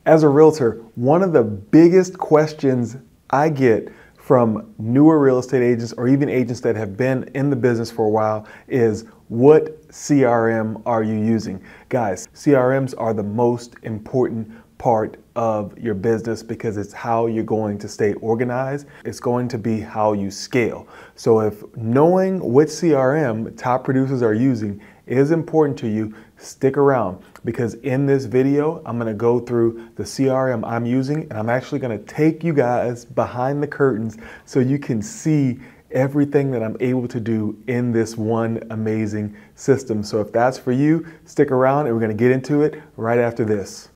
As a realtor, one of the biggest questions I get from newer real estate agents or even agents that have been in the business for a while is, what CRM are you using? Guys, CRMs are the most important part of your business because it's how you're going to stay organized. It's going to be how you scale. So if knowing what CRM top producers are using is important to you, stick around, because in this video, I'm gonna go through the CRM I'm using, and I'm actually gonna take you guys behind the curtains so you can see everything that I'm able to do in this one amazing system. So if that's for you, stick around and we're gonna get into it right after this.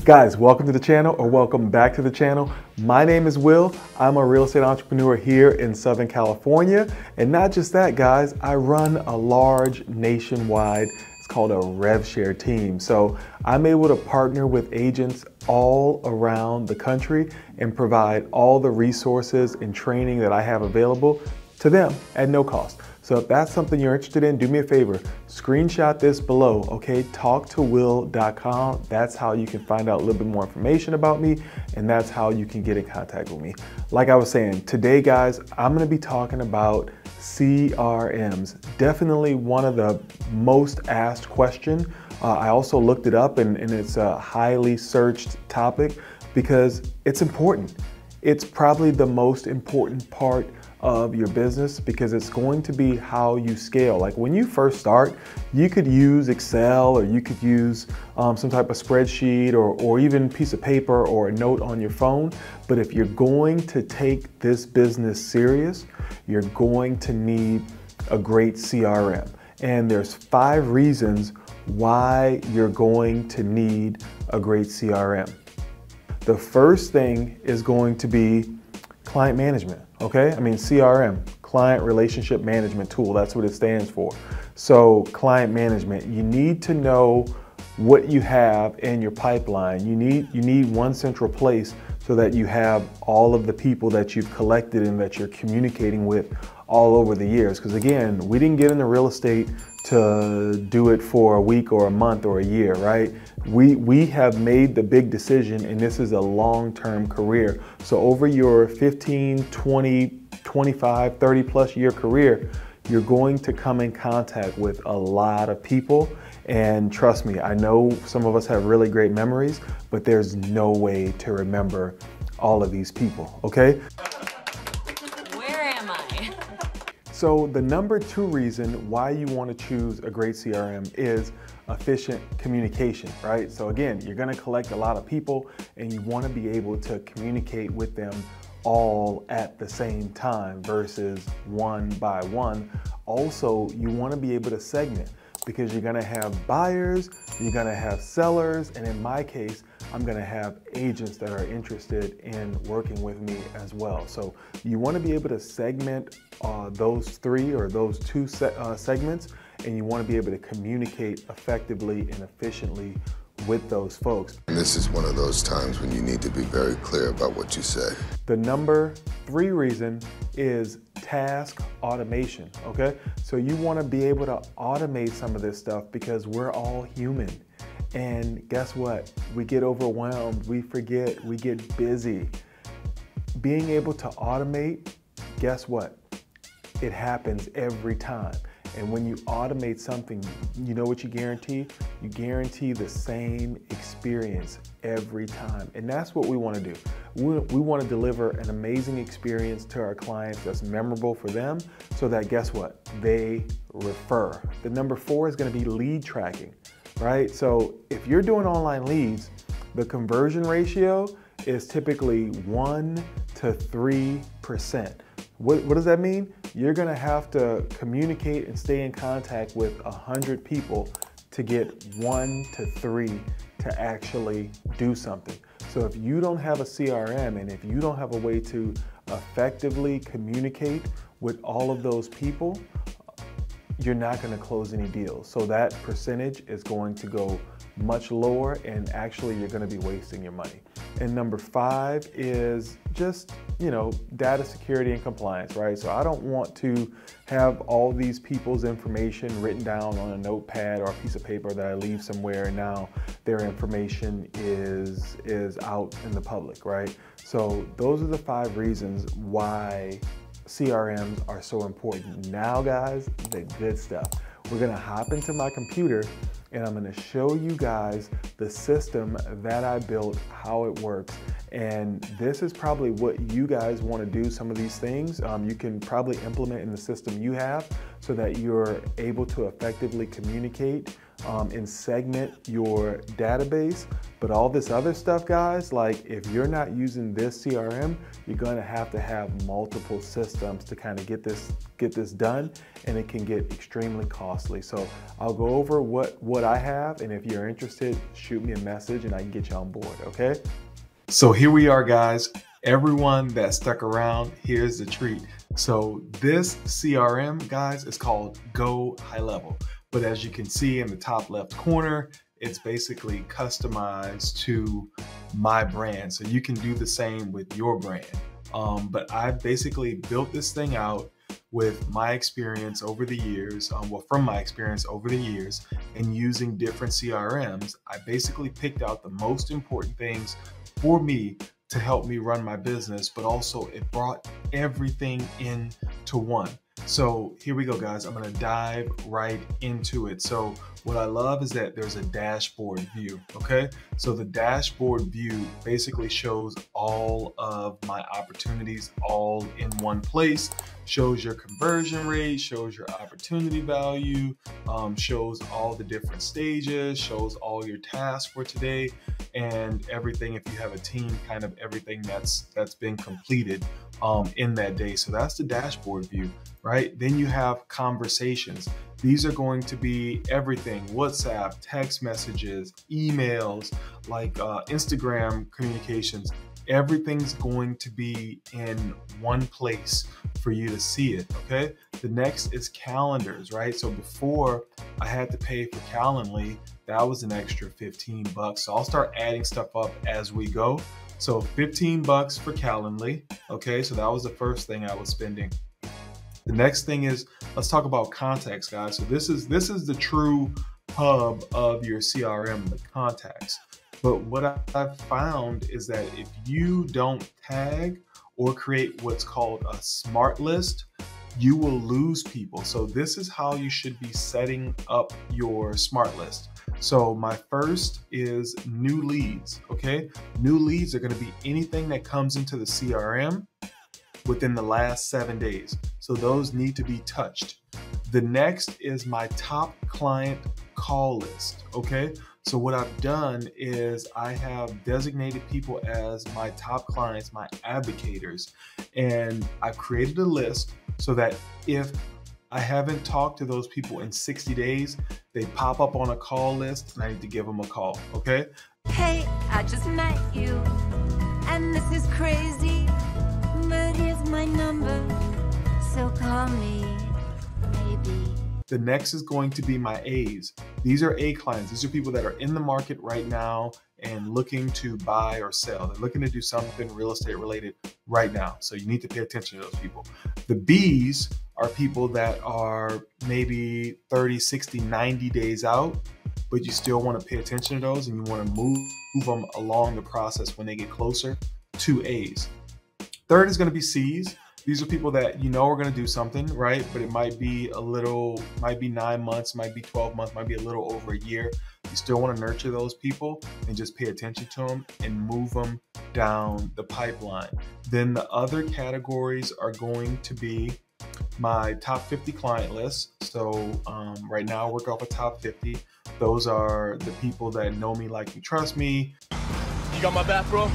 Guys, welcome to the channel, or welcome back to the channel. My name is Will. I'm a real estate entrepreneur here in Southern California. And not just that, guys, I run a large nationwide, it's called a rev share team. So I'm able to partner with agents all around the country and provide all the resources and training that I have available to them at no cost. So if that's something you're interested in, do me a favor, screenshot this below, okay? Talktowill.com. That's how you can find out a little bit more information about me, and that's how you can get in contact with me. Like I was saying, today, guys, I'm gonna be talking about CRMs. Definitely one of the most asked questions. I also looked it up, and it's a highly searched topic because it's important. It's probably the most important part of your business because it's going to be how you scale. Like when you first start, you could use Excel, or you could use some type of spreadsheet, or even piece of paper or a note on your phone. But if you're going to take this business serious, you're going to need a great CRM. And there's 5 reasons why you're going to need a great CRM. The first thing is going to be client management, okay? I mean, CRM, client relationship management tool, that's what it stands for. So client management, you need to know what you have in your pipeline. You need one central place so that you have all of the people that you've collected and that you're communicating with all over the years. Because again, we didn't get into real estate to do it for a week or a month or a year, right? We have made the big decision, and this is a long-term career. So over your 15, 20, 25, 30 plus year career, you're going to come in contact with a lot of people. And trust me, I know some of us have really great memories, but there's no way to remember all of these people, okay? Where am I? So the number 2 reason why you want to choose a great CRM is efficient communication, right? So again, you're going to collect a lot of people and you want to be able to communicate with them all at the same time versus one by one. Also, you want to be able to segment, because you're going to have buyers, you're going to have sellers, and in my case, I'm going to have agents that are interested in working with me as well. So you want to be able to segment those 3 or those 2 segments, and you want to be able to communicate effectively and efficiently with those folks. And this is one of those times when you need to be very clear about what you say. The number 3 reason is task automation, okay? So you want to be able to automate some of this stuff because we're all human. And guess what? We get overwhelmed, we forget, we get busy. Being able to automate, guess what? It happens every time. And when you automate something, you know what you guarantee? You guarantee the same experience every time. And that's what we want to do. We want to deliver an amazing experience to our clients that's memorable for them, so that, guess what? They refer. The number 4 is going to be lead tracking, right? So if you're doing online leads, the conversion ratio is typically 1 to 3%. What does that mean? You're gonna have to communicate and stay in contact with 100 people to get 1 to 3 to actually do something. So if you don't have a CRM, and if you don't have a way to effectively communicate with all of those people, you're not gonna close any deals. So that percentage is going to go much lower, and actually you're gonna be wasting your money. And number 5 is just, data security and compliance, right? So I don't want to have all these people's information written down on a notepad or a piece of paper that I leave somewhere, and now their information is out in the public, right? So those are the 5 reasons why CRMs are so important. Now guys, the good stuff. We're gonna hop into my computer and I'm gonna show you guys the system that I built, how it works. And this is probably what you guys wanna do, some of these things. You can probably implement in the system you have so that you're able to effectively communicate and segment your database. But all this other stuff, guys, like if you're not using this CRM, you're gonna have to have multiple systems to kind of get this done, and it can get extremely costly. So I'll go over what I have, and if you're interested, shoot me a message and I can get you on board, okay? So here we are, guys. Everyone that stuck around, here's the treat. So this CRM, guys, is called Go High Level. But as you can see in the top left corner, it's basically customized to my brand. So you can do the same with your brand. But I basically built this thing out with my experience over the years, from my experience over the years and using different CRMs. I basically picked out the most important things for me to help me run my business, but also it brought everything into one. So here we go, guys. I'm gonna dive right into it. So what I love is that there's a dashboard view, okay? So the dashboard view basically shows all of my opportunities all in one place, shows your conversion rate, shows your opportunity value, shows all the different stages, shows all your tasks for today, and everything, if you have a team, kind of everything that's been completed in that day. So that's the dashboard view, right? Then you have conversations. These are going to be everything: WhatsApp, text messages, emails, like Instagram communications. Everything's going to be in one place for you to see it, okay? The next is calendars, right? So before I had to pay for Calendly, that was an extra 15 bucks. So I'll start adding stuff up as we go. So 15 bucks for Calendly, okay? So that was the first thing I was spending. The next thing is, let's talk about contacts, guys. So this is the true hub of your CRM, the contacts. But what I've found is that if you don't tag or create what's called a smart list, you will lose people. So this is how you should be setting up your smart list. So my first is new leads, okay? New leads are gonna be anything that comes into the CRM within the last 7 days. So those need to be touched. The next is my top client call list, okay? So what I've done is I have designated people as my top clients, my advocators, and I've created a list so that if I haven't talked to those people in 60 days, they pop up on a call list and I need to give them a call, okay? Hey, I just met you, and this is crazy, but here's my number, so call me, maybe. The next is going to be my A's. These are A clients. These are people that are in the market right now and looking to buy or sell. They're looking to do something real estate related right now. So you need to pay attention to those people. The B's are people that are maybe 30, 60, 90 days out, but you still want to pay attention to those and you want to move them along the process when they get closer to A's. Third is going to be C's. These are people that you know are going to do something, right? But it might be 9 months, might be 12 months, might be a little over a year. You still want to nurture those people and just pay attention to them and move them down the pipeline. Then the other categories are going to be my top 50 client list. So right now I work off a top 50. Those are the people that know me, like me, trust me. You got my back, bro?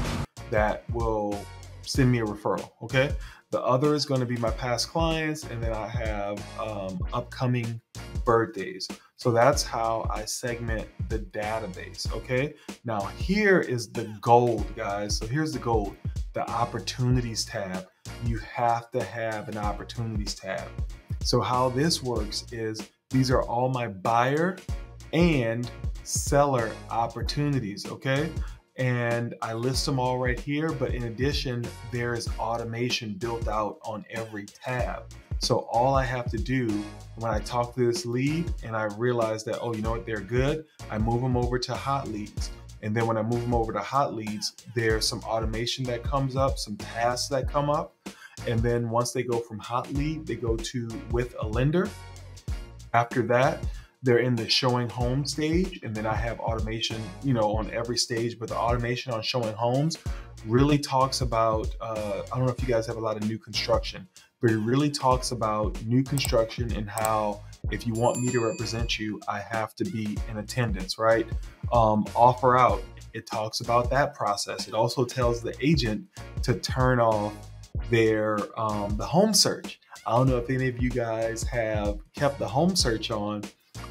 That will send me a referral, okay? The other is going to be my past clients, and then I have upcoming birthdays. So that's how I segment the database, okay? Now here is the gold, guys. So here's the gold, the opportunities tab. You have to have an opportunities tab. So how this works is these are all my buyer and seller opportunities, okay? and I list them all right here. But in addition, there is automation built out on every tab. So all I have to do when I talk to this lead and I realize that, oh, you know what, they're good, I move them over to hot leads. And then when I move them over to hot leads, there's some automation that comes up, some tasks that come up. And then once they go from hot lead, they go to with a lender. After that, they're in the showing home stage. And then I have automation, on every stage, but the automation on showing homes really talks about, I don't know if you guys have a lot of new construction, but it really talks about new construction and how if you want me to represent you, I have to be in attendance, right? Offer out, it talks about that process. It also tells the agent to turn off their the home search. I don't know if any of you guys have kept the home search on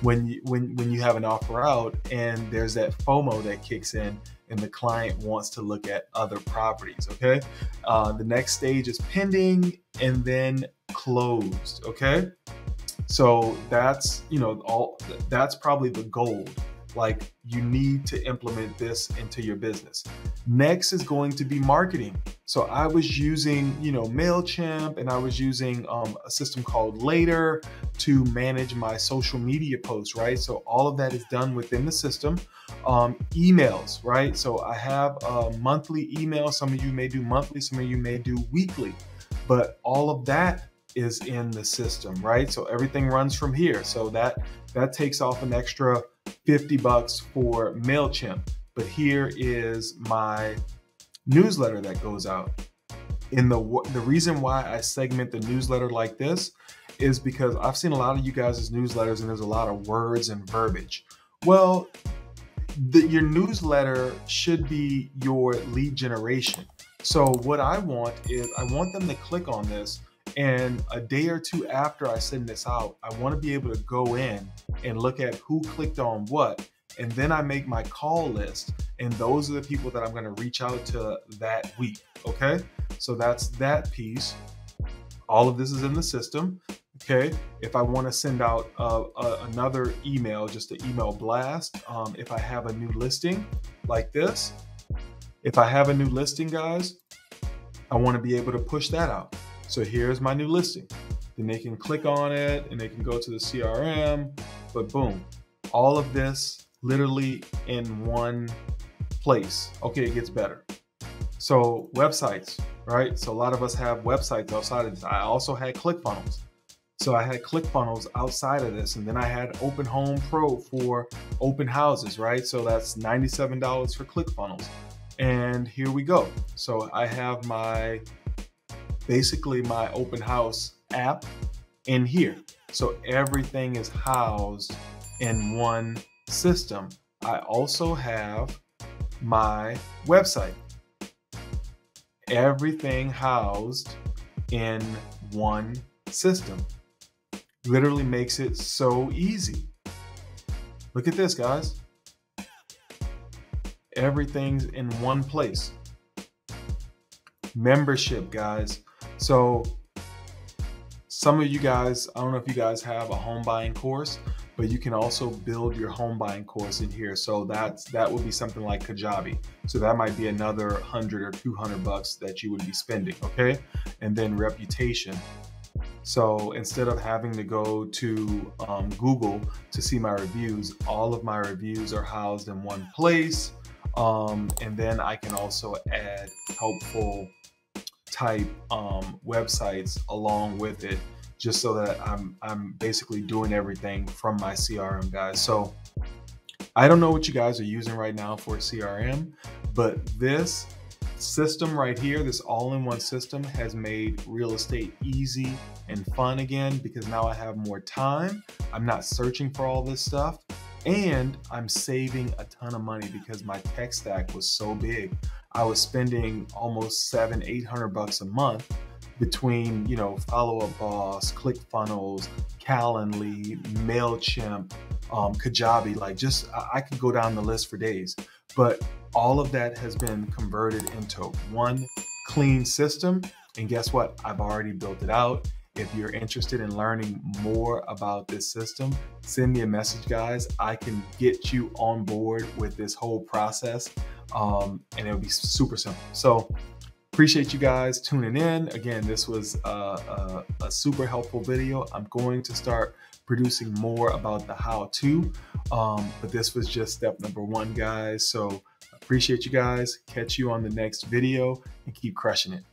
when you have an offer out and there's that FOMO that kicks in and the client wants to look at other properties, okay? The next stage is pending and then closed, okay? So that's, that's probably the gold. Like, you need to implement this into your business. Next is going to be marketing. So I was using, Mailchimp, and I was using a system called Later to manage my social media posts, right? So all of that is done within the system. Emails, right? So I have a monthly email. Some of you may do monthly, some of you may do weekly, but all of that is in the system, right? So everything runs from here. So that takes off an extra $50 for Mailchimp. But here is my newsletter that goes out. The reason why I segment the newsletter like this is because I've seen a lot of you guys' newsletters and there's a lot of words and verbiage. Well, your newsletter should be your lead generation. So what I want is I want them to click on this, and a day or two after I send this out, I want to be able to go in and look at who clicked on what. And then I make my call list. And those are the people that I'm going to reach out to that week. Okay. So that's that piece. All of this is in the system. Okay. If I want to send out another email, just an email blast, if I have a new listing like this, if I have a new listing, guys, I want to be able to push that out. So here's my new listing. Then they can click on it and they can go to the CRM, but boom, all of this literally in one place. Okay, it gets better. So websites, right? So a lot of us have websites outside of this. I also had ClickFunnels. So I had ClickFunnels outside of this, and then I had Open Home Pro for open houses, right? So that's $97 for ClickFunnels. And here we go. So I have basically my open house app in here. So everything is housed in one system. I also have my website. Everything housed in one system. Literally makes it so easy. Look at this, guys. Everything's in one place. Membership, guys. So some of you guys, I don't know if you guys have a home buying course, but you can also build your home buying course in here. So that would be something like Kajabi. So that might be another $100 or $200 that you would be spending, okay? And then reputation. So instead of having to go to Google to see my reviews, all of my reviews are housed in one place. And then I can also add helpful type websites along with it, just so that I'm basically doing everything from my CRM, guys. So I don't know what you guys are using right now for CRM, but this system right here, this all-in-one system, has made real estate easy and fun again, because now I have more time. I'm not searching for all this stuff, and I'm saving a ton of money because my tech stack was so big. I was spending almost $700-800 a month between, Follow Up Boss, ClickFunnels, Calendly, Mailchimp, Kajabi. I could go down the list for days, but all of that has been converted into one clean system. And guess what? I've already built it out. If you're interested in learning more about this system, send me a message, guys. I can get you on board with this whole process. and it'll be super simple. So appreciate you guys tuning in. Again, this was a super helpful video. I'm going to start producing more about the how-to, but this was just step number 1, guys. So appreciate you guys. Catch you on the next video and keep crushing it.